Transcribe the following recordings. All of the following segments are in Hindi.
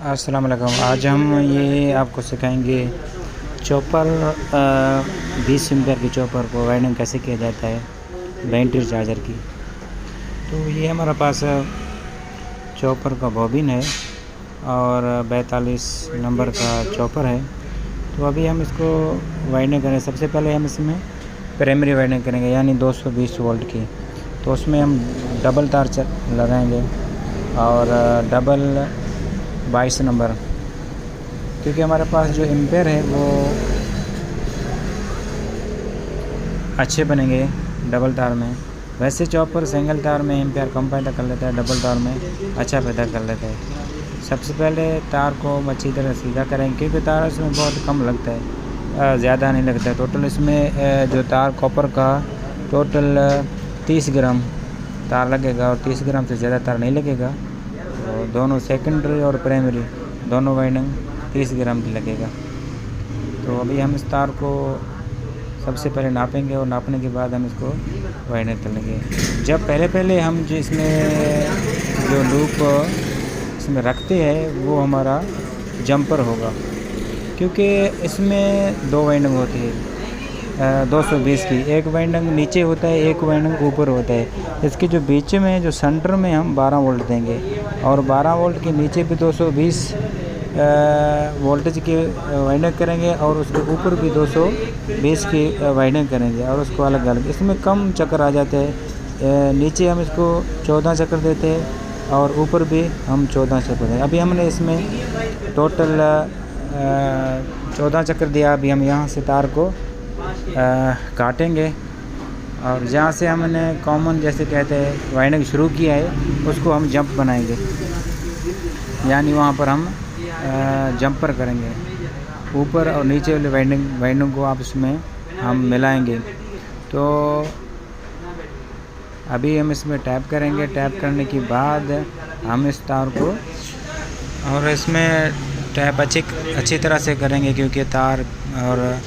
अस्सलाम वालेकुम। आज हम ये आपको सिखाएंगे चॉपर 20 एम्पेयर की चॉपर को वायरिंग कैसे किया जाता है बैटरी चार्जर की। तो ये हमारे पास चॉपर का बॉबिन है और 42 नंबर का चॉपर है। तो अभी हम इसको वायरिंग करें। सबसे पहले हम इसमें प्राइमरी वायरिंग करेंगे यानी 220 वोल्ट की। तो उसमें हम डबल तार लगाएंगे और डबल 22 नंबर, क्योंकि हमारे पास जो एम्पेयर है वो अच्छे बनेंगे डबल तार में। वैसे चॉपर सिंगल तार में एम्पेयर कम पैदा कर लेता है, डबल तार में अच्छा पैदा कर लेता है। सबसे पहले तार को अच्छी तरह सीधा करेंगे, क्योंकि तार इसमें बहुत कम लगता है, ज़्यादा नहीं लगता है। टोटल इसमें जो तार कॉपर का टोटल 30 ग्राम तार लगेगा और 30 ग्राम से ज़्यादा तार नहीं लगेगा। तो दोनों सेकेंडरी और प्राइमरी दोनों वाइंडिंग 30 ग्राम की लगेगा। तो अभी हम इस तार को सबसे पहले नापेंगे और नापने के बाद हम इसको वाइंडिंग कर लेंगे। जब पहले हम जो इसमें जो लूप इसमें रखते हैं वो हमारा जंपर होगा, क्योंकि इसमें दो वाइंडिंग होती है 220 की। एक वाइंडिंग नीचे होता है, एक वाइंडिंग ऊपर होता है। इसके जो बीच में जो सेंटर में हम 12 वोल्ट देंगे और 12 वोल्ट के नीचे भी 220 वोल्टेज की वाइंडिंग करेंगे और उसके ऊपर भी 220 की वाइंडिंग करेंगे और उसको अलग अलग। इसमें कम चक्कर आ जाते हैं। नीचे हम इसको 14 चक्कर देते हैं और ऊपर भी हम 14 चक्कर दें। अभी हमने इसमें टोटल 14 चक्कर दिया। अभी हम यहाँ से तार को काटेंगे और जहाँ से हमने कॉमन जैसे कहते हैं वाइंडिंग शुरू किया है उसको हम जंप बनाएंगे, यानी वहाँ पर हम जंपर करेंगे। ऊपर और नीचे वाले वाइंडिंग को आप इसमें हम मिलाएंगे। तो अभी हम इसमें टैप करेंगे। टैप करने के बाद हम इस तार को और इसमें टैप अच्छी तरह से करेंगे, क्योंकि तार और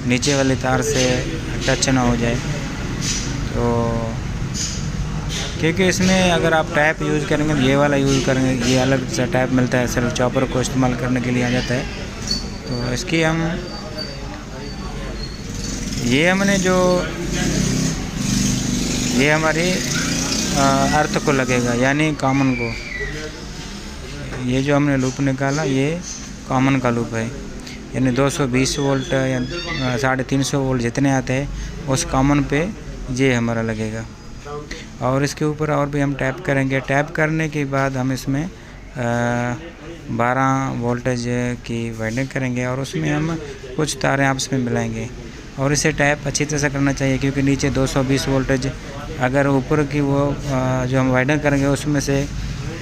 नीचे वाली तार से टच ना हो जाए। तो क्योंकि इसमें अगर आप टैप यूज़ करेंगे तो ये वाला यूज़ करेंगे, ये अलग सा टैप मिलता है, सिर्फ चॉपर को इस्तेमाल करने के लिए आ जाता है। तो इसकी हमने जो ये हमारी अर्थ को लगेगा यानी कॉमन को। ये जो हमने लूप निकाला ये कॉमन का लूप है, यानी 220 वोल्ट या 350 वोल्ट जितने आते हैं उस कॉमन पे ये हमारा लगेगा। और इसके ऊपर और भी हम टैप करेंगे। टैप करने के बाद हम इसमें 12 वोल्टेज की वाइंडिंग करेंगे और उसमें हम कुछ तारें आपस में मिलाएंगे। और इसे टैप अच्छी तरह से करना चाहिए, क्योंकि नीचे 220 वोल्टेज अगर ऊपर की वो जो हम वाइंडिंग करेंगे उसमें से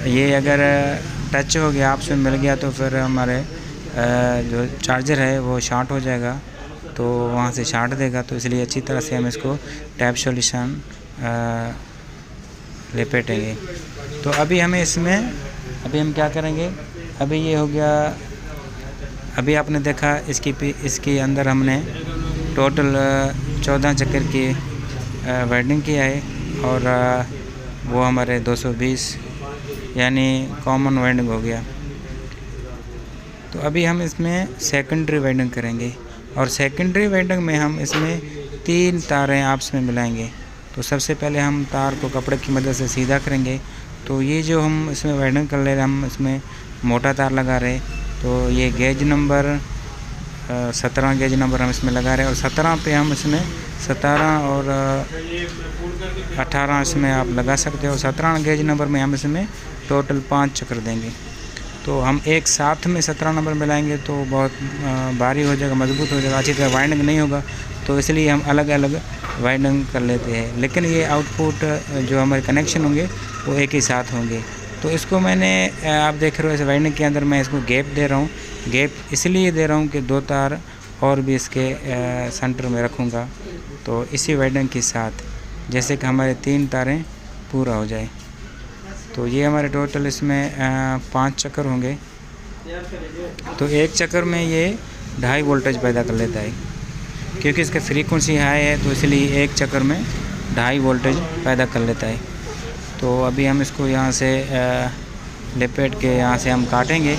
ये अगर टच हो गया, आपस में मिल गया, तो फिर हमारे जो चार्जर है वो शॉर्ट हो जाएगा, तो वहाँ से शॉर्ट देगा। तो इसलिए अच्छी तरह से हम इसको टैप सॉल्यूशन लपेटेंगे। तो अभी हमें अभी हम क्या करेंगे, अभी ये हो गया। अभी आपने देखा इसके अंदर हमने टोटल 14 चक्कर की वाइंडिंग किया है और वो हमारे 220 यानी कॉमन वाइंडिंग हो गया। तो अभी हम इसमें सेकेंडरी वाइंडिंग करेंगे और सेकेंडरी वाइंडिंग में हम इसमें 3 तारें आपस में मिलाएंगे। तो सबसे पहले हम तार को कपड़े की मदद से सीधा करेंगे। तो ये जो हम इसमें वाइंडिंग कर ले रहे हैं, हम इसमें मोटा तार लगा रहे हैं। तो ये गेज नंबर 17 गेज नंबर हम इसमें लगा रहे हैं और 17 पे हम इसमें 17 और 18 इसमें आप लगा सकते हो। 17 गेज नंबर में हम इसमें टोटल 5 चक्कर देंगे। तो हम एक साथ में 17 नंबर मिलाएंगे तो बहुत भारी हो जाएगा, मजबूत हो जाएगा, अच्छी तरह वाइंडिंग नहीं होगा। तो इसलिए हम अलग अलग वाइंडिंग कर लेते हैं, लेकिन ये आउटपुट जो हमारे कनेक्शन होंगे वो एक ही साथ होंगे। तो इसको मैंने आप देख रहे हो इस वाइंडिंग के अंदर मैं इसको गैप दे रहा हूँ। गैप इसलिए दे रहा हूँ कि 2 तार और भी इसके सेंटर में रखूँगा, तो इसी वाइंडिंग के साथ जैसे कि हमारे 3 तारें पूरा हो जाए। तो ये हमारे टोटल इसमें 5 चक्कर होंगे। तो एक चक्कर में ये 2.5 वोल्टेज पैदा कर लेता है, क्योंकि इसका फ्रीक्वेंसी हाई है, तो इसलिए एक चक्कर में 2.5 वोल्टेज पैदा कर लेता है। तो अभी हम इसको यहाँ से लपेट के यहाँ से हम काटेंगे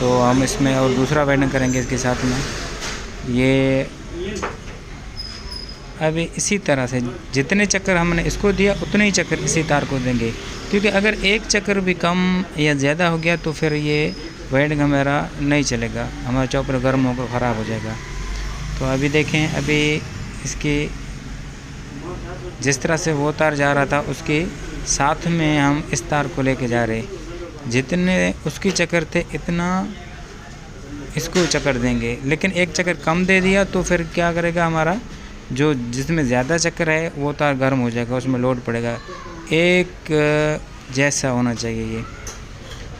तो हम इसमें और दूसरा वाइंडिंग करेंगे इसके साथ में। ये अभी इसी तरह से जितने चक्कर हमने इसको दिया उतने ही चक्कर इसी तार को देंगे, क्योंकि अगर एक चक्कर भी कम या ज़्यादा हो गया तो फिर ये वाइंडिंग हमारा नहीं चलेगा, हमारा चॉपर गर्म होकर ख़राब हो जाएगा। तो अभी देखें, अभी इसकी जिस तरह से वो तार जा रहा था उसके साथ में हम इस तार को लेके जा रहे, जितने उसकी चक्कर थे इतना इसको चक्कर देंगे। लेकिन एक चक्कर कम दे दिया तो फिर क्या करेगा, हमारा जो जिसमें ज़्यादा चक्कर है वो तार गर्म हो जाएगा, उसमें लोड पड़ेगा। एक जैसा होना चाहिए ये।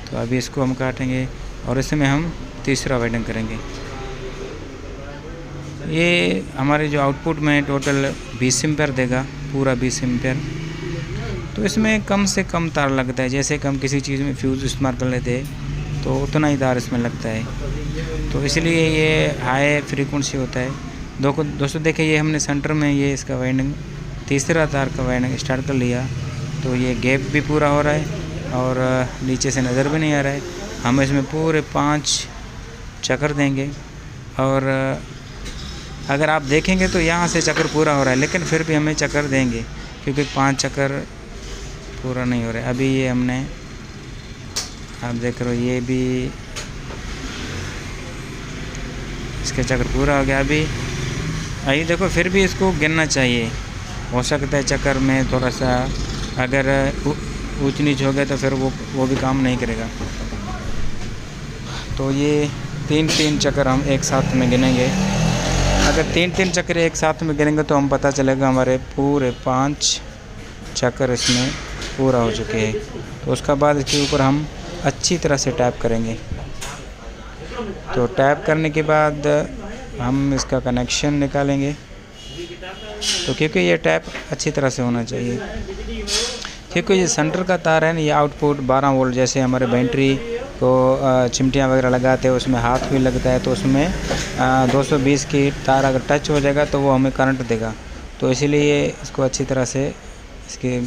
तो अभी इसको हम काटेंगे और इसमें हम तीसरा वाइंडिंग करेंगे। ये हमारे जो आउटपुट में टोटल 20 एम्पीयर देगा, पूरा 20 एम्पीयर। तो इसमें कम से कम तार लगता है, जैसे कि हम किसी चीज़ में फ्यूज़ इस्तेमाल कर लेते हैं तो उतना ही तार इसमें लगता है। तो इसलिए ये हाई फ्रीक्वेंसी होता है। दोस्तों देखिए, ये हमने सेंटर में ये इसका वाइंडिंग, तीसरा तार का वाइंडिंग स्टार्ट कर लिया। तो ये गैप भी पूरा हो रहा है और नीचे से नज़र भी नहीं आ रहा है। हम इसमें पूरे 5 चक्कर देंगे और अगर आप देखेंगे तो यहाँ से चक्कर पूरा हो रहा है, लेकिन फिर भी हमें चक्कर देंगे क्योंकि 5 चक्कर पूरा नहीं हो रहा है। अभी ये हमने, आप देख रहे हो, ये भी इसके चक्कर पूरा हो गया। अभी आइए देखो, फिर भी इसको गिनना चाहिए, हो सकता है चक्कर में थोड़ा सा अगर ऊंच नीच हो गया तो फिर वो भी काम नहीं करेगा। तो ये 3-3 चक्कर हम एक साथ में गिनेंगे। अगर 3-3 चक्कर एक साथ में गिनेंगे तो हम पता चलेगा हमारे पूरे 5 चक्कर इसमें पूरा हो चुके हैं। तो उसका बाद इसके ऊपर हम अच्छी तरह से टैप करेंगे। तो टैप करने के बाद हम इसका कनेक्शन निकालेंगे। तो क्योंकि ये टैप अच्छी तरह से होना चाहिए, क्योंकि ये सेंटर का तार है ना, ये आउटपुट 12 वोल्ट, जैसे हमारे बैटरी को चिमटियाँ वगैरह लगाते हैं उसमें हाथ भी लगता है, तो उसमें 220 की तार अगर टच हो जाएगा तो वो हमें करंट देगा। तो इसीलिए इसको अच्छी तरह से इसके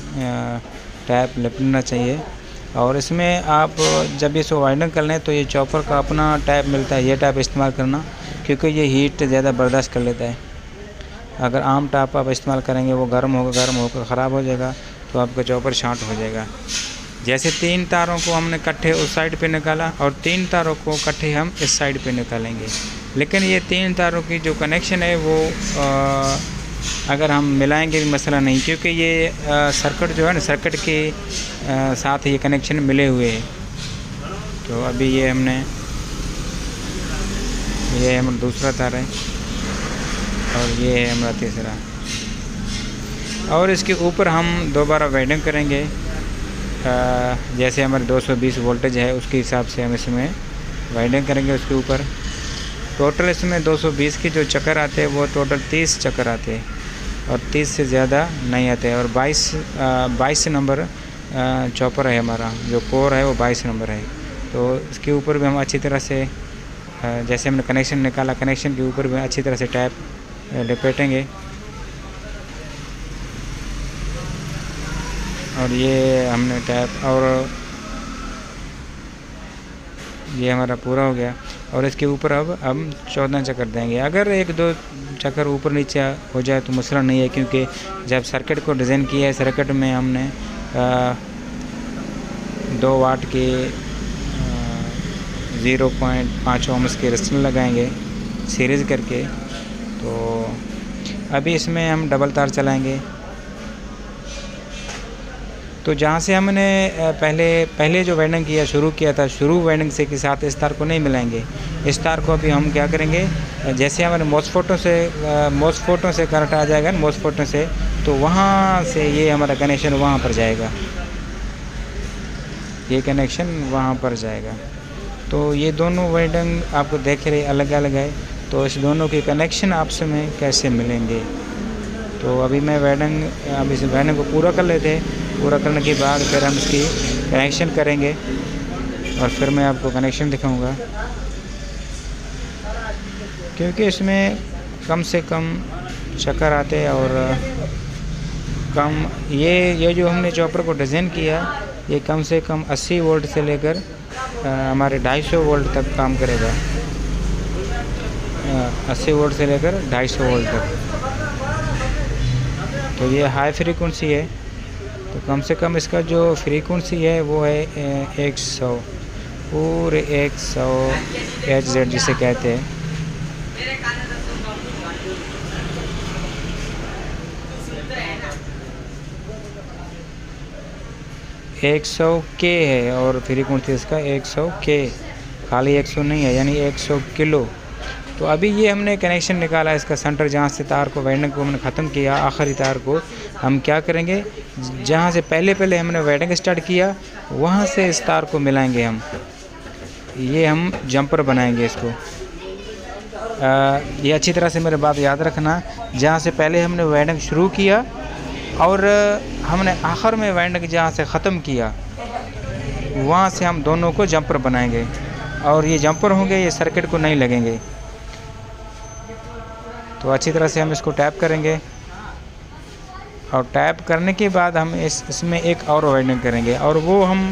टैप लिपटना चाहिए। और इसमें आप जब इसको वाइंडिंग कर लें तो ये चॉपर का अपना टैप मिलता है, ये टैप इस्तेमाल करना, क्योंकि ये हीट ज़्यादा बर्दाश्त कर लेता है। अगर आम टैप आप इस्तेमाल करेंगे वो गर्म होकर ख़राब हो जाएगा, तो आपका चॉपर शॉर्ट हो जाएगा। जैसे 3 तारों को हमने इकट्ठे उस साइड पे निकाला और 3 तारों को इकट्ठे हम इस साइड पे निकालेंगे। लेकिन ये 3 तारों की जो कनेक्शन है वो अगर हम मिलाएंगे भी मसला नहीं, क्योंकि ये सर्किट जो है ना, सर्किट के साथ ये कनेक्शन मिले हुए हैं। तो अभी ये हमारा दूसरा तार है और ये है हमारा तीसरा, और इसके ऊपर हम दोबारा वाइंडिंग करेंगे। जैसे हमारे 220 वोल्टेज है उसके हिसाब से हम इसमें वाइंडिंग करेंगे उसके ऊपर। टोटल इसमें 220 के जो चक्कर आते हैं वो टोटल 30 चक्कर आते हैं और 30 से ज़्यादा नहीं आते हैं। और 22 नंबर चॉपर है हमारा, जो कोर है वो 22 नंबर है। तो इसके ऊपर भी हम अच्छी तरह से, जैसे हमने कनेक्शन निकाला, कनेक्शन के ऊपर भी अच्छी तरह से टैप लपेटेंगे। और ये हमने टैप, और ये हमारा पूरा हो गया। और इसके ऊपर अब हम 14 चक्कर देंगे। अगर 1-2 चक्कर ऊपर नीचे हो जाए तो मसला नहीं है, क्योंकि जब सर्किट को डिज़ाइन किया है, सर्किट में हमने 2 वाट के 0.5 ओम्स के रेजिस्टेंस लगाएंगे सीरीज़ करके। तो अभी इसमें हम डबल तार चलाएंगे। तो जहाँ से हमने पहले जो वाइंडिंग किया शुरू किया था, शुरू वाइंडिंग से के साथ इस तार को नहीं मिलाएंगे। इस तार को अभी हम क्या करेंगे, जैसे हमारे मॉसफेटों से करंट आ जाएगा, मॉसफेटों से, तो वहाँ से ये हमारा कनेक्शन वहाँ पर जाएगा, ये कनेक्शन वहाँ पर जाएगा। तो ये दोनों वाइंडिंग आपको देख रहे अलग अलग है, तो इस दोनों के कनेक्शन आपस में कैसे मिलेंगे। तो अभी मैं इस वाइंडिंग को पूरा कर लेते हैं। पूरा करने के बाद फिर हम इसकी कनेक्शन करेंगे और फिर मैं आपको कनेक्शन दिखाऊंगा, क्योंकि इसमें कम से कम चक्कर आते हैं और कम ये जो हमने चॉपर को डिज़ाइन किया, ये कम से कम 80 वोल्ट से लेकर हमारे 250 वोल्ट तक काम करेगा। 80 वोल्ट से लेकर 250 वोल्ट तक। तो ये हाई फ्रीक्वेंसी है, तो कम से कम इसका जो फ्रीक्वेंसी है वो है 100, पूरे 100 Hz जिसे कहते हैं। एक 100 के है और फ्रीक्वेंसी इसका 100 के, खाली 100 नहीं है, यानी 100 किलो। तो अभी ये हमने कनेक्शन निकाला इसका सेंटर, जहाँ से तार को वाइंडिंग को हमने ख़त्म किया, आखिरी तार को हम क्या करेंगे, जहाँ से पहले हमने वाइंडिंग स्टार्ट किया वहाँ से इस तार को मिलाएंगे हम। ये हम जंपर बनाएंगे इसको। ये अच्छी तरह से मेरे बात याद रखना, जहाँ से पहले हमने वाइंडिंग शुरू किया और हमने आखिर में वाइंडिंग जहाँ से ख़त्म किया वहाँ से हम दोनों को जंपर बनाएंगे। और ये जंपर होंगे, ये सर्किट को नहीं लगेंगे। तो अच्छी तरह से हम इसको टैप करेंगे और टैप करने के बाद हम इसमें एक और वाइंडिंग करेंगे। और वो हम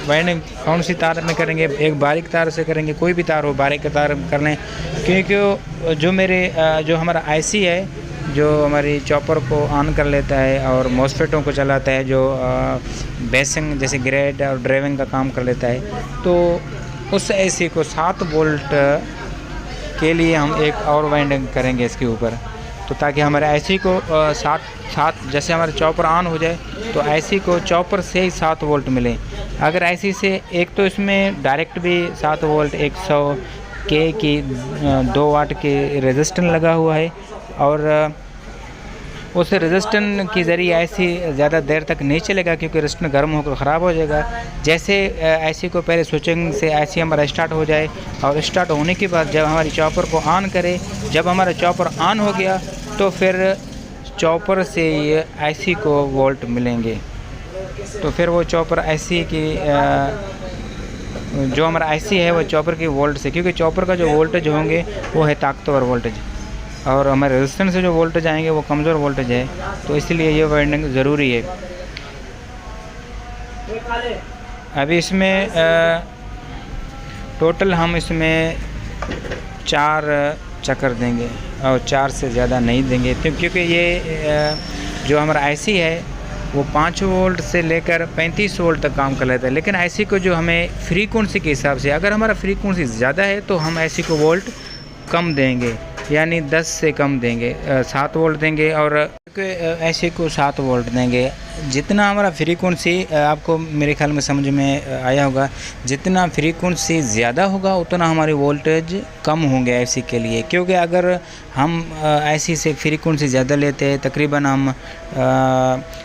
वाइंडिंग कौन सी तार में करेंगे, एक बारीक तार से करेंगे, कोई भी तार हो बारीक तार कर लें, क्योंकि जो हमारा आईसी है जो हमारी चॉपर को ऑन कर लेता है और मॉसफेटों को चलाता है, जो बेसिंग जैसे ग्रेड और ड्राइविंग का काम कर लेता है, तो उस आईसी को 7 वोल्ट के लिए हम एक और वाइंडिंग करेंगे इसके ऊपर। तो ताकि हमारे आईसी को 7 जैसे हमारा चॉपर ऑन हो जाए तो आईसी को चॉपर से ही 7 वोल्ट मिले। अगर आईसी से एक तो इसमें डायरेक्ट भी 7 वोल्ट 100 के की 2 वाट के रेजिस्टेंस लगा हुआ है, और उस रेजिस्टेंस के ज़रिए आईसी ज़्यादा देर तक नहीं चलेगा, क्योंकि रेजिस्टेंस गर्म होकर ख़राब हो जाएगा। जैसे आईसी को पहले स्विचिंग से आईसी हमारा स्टार्ट हो जाए, और स्टार्ट होने के बाद जब हमारी चॉपर को ऑन करे, जब हमारा चॉपर ऑन हो गया तो फिर चॉपर से ये आईसी को वोल्ट मिलेंगे। तो फिर वो चॉपर आईसी की जो हमारा आईसी है वो चॉपर की वोल्ट से, क्योंकि चॉपर का जो वोल्टेज होंगे वो है ताकतवर वोल्टेज, और हमारे रेजिस्टेंस से जो वोल्टेज आएंगे वो कमज़ोर वोल्टेज है। तो इसलिए ये वाइंडिंग ज़रूरी है। अभी इसमें टोटल हम इसमें 4 चक्कर देंगे और 4 से ज़्यादा नहीं देंगे, क्योंकि ये जो हमारा आईसी है वो 5 वोल्ट से लेकर 35 वोल्ट तक काम कर लेता है। लेकिन आईसी को जो हमें फ्रीक्वेंसी के हिसाब से, अगर हमारा फ्रीक्वेंसी ज़्यादा है तो हम आईसी को वोल्ट कम देंगे, यानी 10 से कम देंगे, 7 वोल्ट देंगे, और ऐसे को 7 वोल्ट देंगे। जितना हमारा फ्रीक्वेंसी, आपको मेरे ख्याल में समझ में आया होगा, जितना फ्रीक्वेंसी ज़्यादा होगा उतना हमारे वोल्टेज कम होंगे ऐसी के लिए। क्योंकि अगर हम ऐसी से फ्रीक्वेंसी ज़्यादा लेते हैं, तकरीबन हम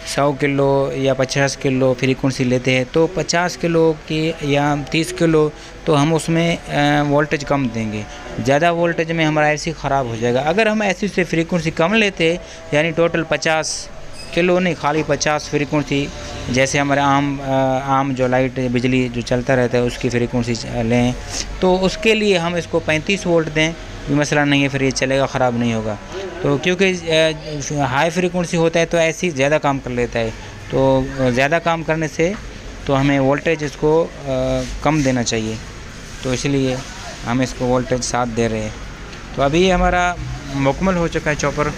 100 किलो या 50 किलो फ्रीक्वेंसी लेते हैं, तो 50 किलो की या 30 किलो तो हम उसमें वोल्टेज कम देंगे। ज़्यादा वोल्टेज में हमारा ऐसी ख़राब हो जाएगा। अगर हम ऐसी से फ्रीक्वेंसी कम लेते, यानी टोटल 50 किलो नहीं, खाली 50 फ्रीक्वेंसी, जैसे हमारे आम जो लाइट बिजली जो चलता रहता है उसकी फ्रीक्वेंसी लें, तो उसके लिए हम इसको 35 वोल्ट दें, भी मसला नहीं है, फिर ये चलेगा, ख़राब नहीं होगा। तो क्योंकि हाई फ्रीक्वेंसी होता है तो ऐसी ज़्यादा काम कर लेता है, तो ज़्यादा काम करने से तो हमें वोल्टेज इसको कम देना चाहिए। तो इसलिए हम इसको वोल्टेज 7 दे रहे हैं। तो अभी हमारा मुकम्मल हो चुका है चॉपर।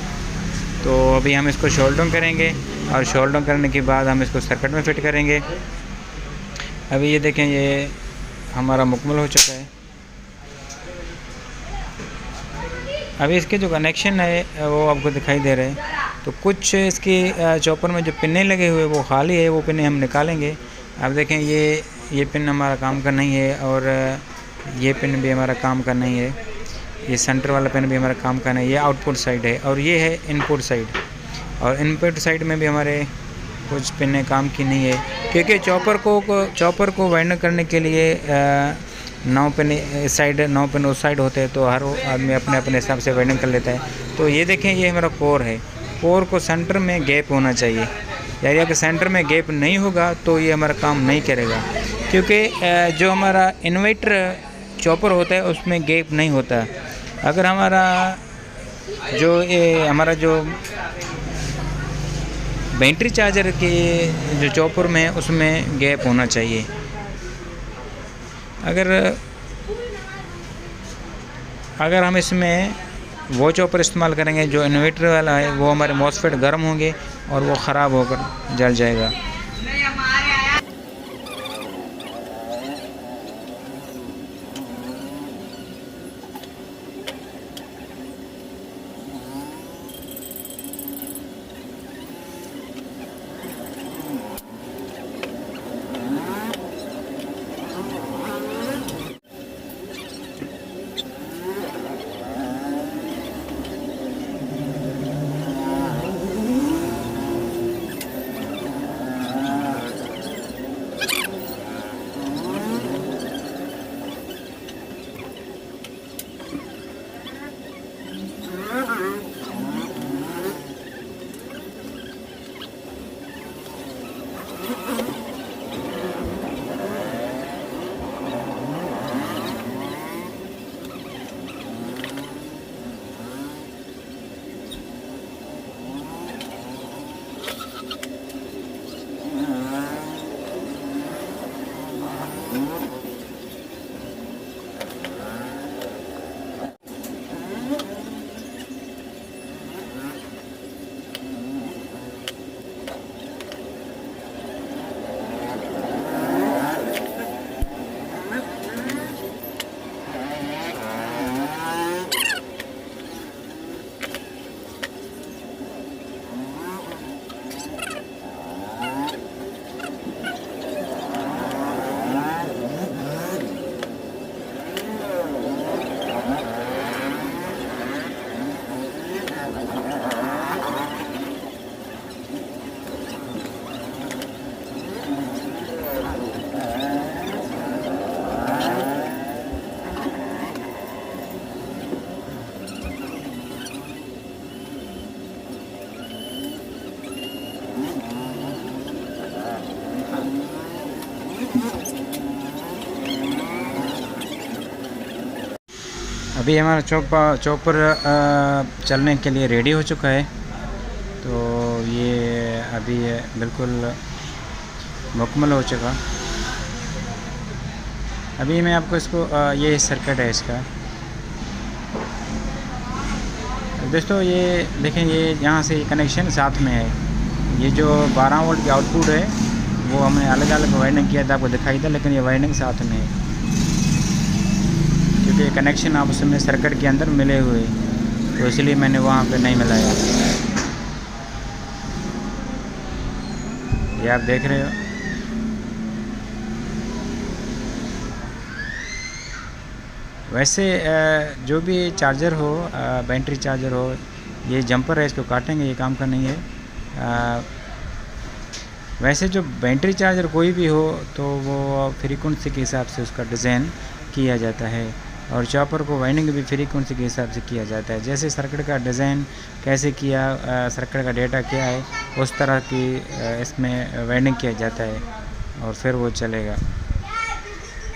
तो अभी हम इसको शोल्डर करेंगे, और शोल्डर करने के बाद हम इसको सर्किट में फिट करेंगे। अभी ये देखें, ये हमारा मुकम्मल हो चुका है। अभी इसके जो कनेक्शन है वो आपको दिखाई दे रहे हैं। तो कुछ इसकी चॉपर में जो पिन्ने लगे हुए वो खाली है, वो पिन्ने हम निकालेंगे। आप देखें, ये पिन हमारा काम का नहीं है, और ये पिन भी हमारा काम का नहीं है, ये सेंटर वाला पिन भी हमारा काम का नहीं है। ये आउटपुट साइड है और ये है इनपुट साइड, और इनपुट साइड में भी हमारे कुछ पिन काम की नहीं है, क्योंकि चॉपर को वाइंड करने के लिए 9 पिन इस साइड 9 पिन उस साइड होते हैं, तो हर आदमी अपने अपने हिसाब से वाइंडिंग कर लेता है। तो ये देखें, ये हमारा कोर है, कोर को सेंटर में गैप होना चाहिए, यानी अगर सेंटर में गैप नहीं होगा तो ये हमारा काम नहीं करेगा, क्योंकि जो हमारा इन्वर्टर चॉपर होता है उसमें गैप नहीं होता। अगर हमारा जो बैटरी चार्जर के जो चॉपर में उसमें गैप होना चाहिए। अगर हम इसमें वो चॉपर इस्तेमाल करेंगे जो इन्वर्टर वाला है, वो हमारे मॉसफेट गर्म होंगे और वो ख़राब होकर जल जाएगा। अभी हमारा चॉपर चलने के लिए रेडी हो चुका है। तो ये अभी बिल्कुल मुकम्मल हो चुका। अभी मैं आपको इसको ये सर्किट है इसका दोस्तों, ये देखें, ये यहाँ से कनेक्शन साथ में है। ये जो 12 वोल्ट की आउटपुट है वो हमने अलग अलग वायरिंग किया था, आपको दिखाई था, लेकिन ये वायरिंग साथ में है क्योंकि कनेक्शन आपस में सर्किट के अंदर मिले हुए, तो इसलिए मैंने वहाँ पे नहीं मिलाया। ये आप देख रहे हो। वैसे जो भी चार्जर हो, बैटरी चार्जर हो, ये जंपर है, इसको काटेंगे, ये काम का नहीं है। वैसे जो बैटरी चार्जर कोई भी हो तो वो फ्रीक्वेंसी के हिसाब से उसका डिज़ाइन किया जाता है, और चॉपर को वाइंडिंग भी फ्रीक्वेंसी के हिसाब से किया जाता है। जैसे सर्किट का डिज़ाइन कैसे किया, सर्किट का डेटा क्या है, उस तरह की इसमें वाइंडिंग किया जाता है और फिर वो चलेगा।